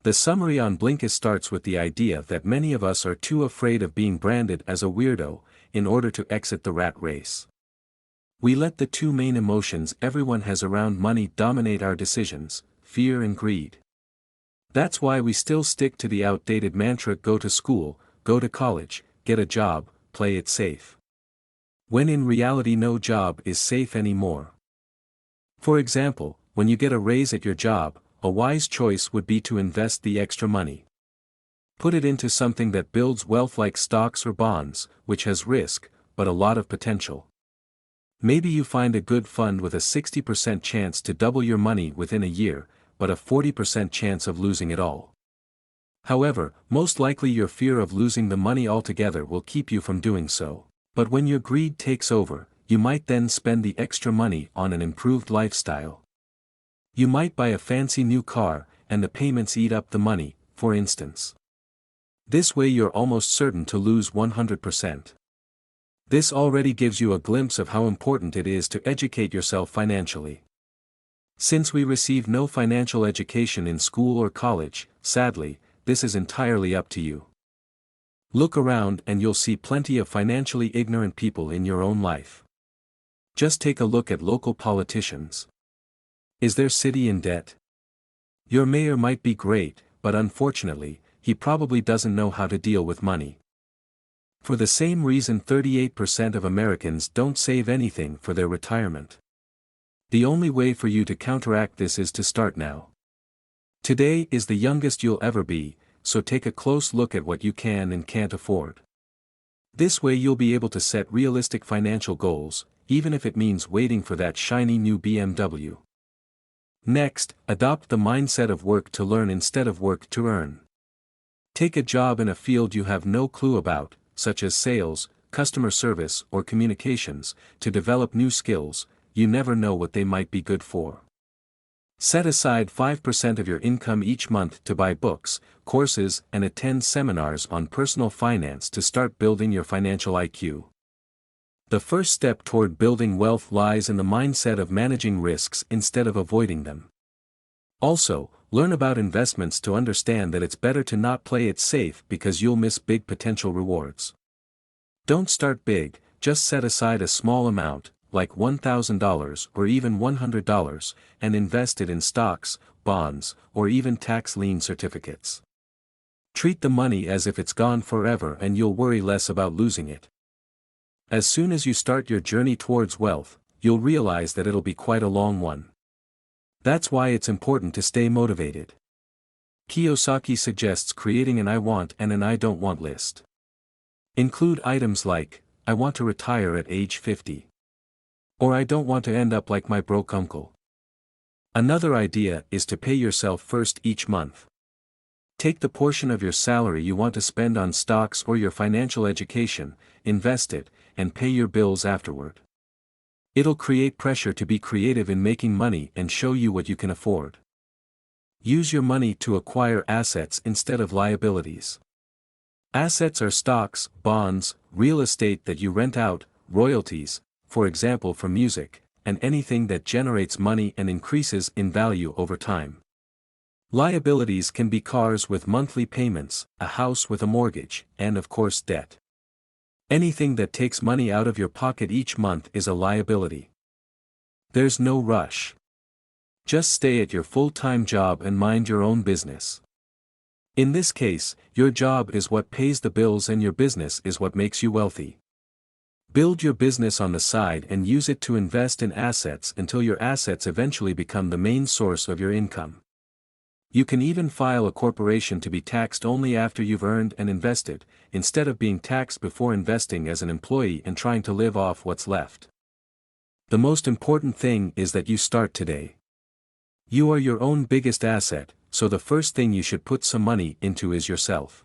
The summary on Blinkist starts with the idea that many of us are too afraid of being branded as a weirdo, in order to exit the rat race. We let the two main emotions everyone has around money dominate our decisions, fear and greed. That's why we still stick to the outdated mantra: go to school, go to college, get a job, play it safe. When in reality no job is safe anymore. For example, when you get a raise at your job, a wise choice would be to invest the extra money. Put it into something that builds wealth like stocks or bonds, which has risk, but a lot of potential. Maybe you find a good fund with a 60% chance to double your money within a year, but a 40% chance of losing it all. However, most likely your fear of losing the money altogether will keep you from doing so. But when your greed takes over, you might then spend the extra money on an improved lifestyle. You might buy a fancy new car, and the payments eat up the money, for instance. This way you're almost certain to lose 100%. This already gives you a glimpse of how important it is to educate yourself financially. Since we receive no financial education in school or college, sadly, this is entirely up to you. Look around and you'll see plenty of financially ignorant people in your own life. Just take a look at local politicians. Is their city in debt? Your mayor might be great, but unfortunately, he probably doesn't know how to deal with money. For the same reason 38% of Americans don't save anything for their retirement. The only way for you to counteract this is to start now. Today is the youngest you'll ever be, so take a close look at what you can and can't afford. This way you'll be able to set realistic financial goals, even if it means waiting for that shiny new BMW. Next, adopt the mindset of work to learn instead of work to earn. Take a job in a field you have no clue about, such as sales, customer service or communications, to develop new skills. You never know what they might be good for. Set aside 5% of your income each month to buy books, courses and attend seminars on personal finance to start building your financial IQ. The first step toward building wealth lies in the mindset of managing risks instead of avoiding them. Also, learn about investments to understand that it's better to not play it safe because you'll miss big potential rewards. Don't start big, just set aside a small amount, like $1,000 or even $100, and invest it in stocks, bonds, or even tax-lien certificates. Treat the money as if it's gone forever and you'll worry less about losing it. As soon as you start your journey towards wealth, you'll realize that it'll be quite a long one. That's why it's important to stay motivated. Kiyosaki suggests creating an I want and an I don't want list. Include items like, I want to retire at age 50. Or I don't want to end up like my broke uncle. Another idea is to pay yourself first each month. Take the portion of your salary you want to spend on stocks or your financial education, invest it, and pay your bills afterward. It'll create pressure to be creative in making money and show you what you can afford. Use your money to acquire assets instead of liabilities. Assets are stocks, bonds, real estate that you rent out, royalties, for example from music, and anything that generates money and increases in value over time. Liabilities can be cars with monthly payments, a house with a mortgage, and of course debt. Anything that takes money out of your pocket each month is a liability. There's no rush. Just stay at your full-time job and mind your own business. In this case, your job is what pays the bills and your business is what makes you wealthy. Build your business on the side and use it to invest in assets until your assets eventually become the main source of your income. You can even file a corporation to be taxed only after you've earned and invested, instead of being taxed before investing as an employee and trying to live off what's left. The most important thing is that you start today. You are your own biggest asset, so the first thing you should put some money into is yourself.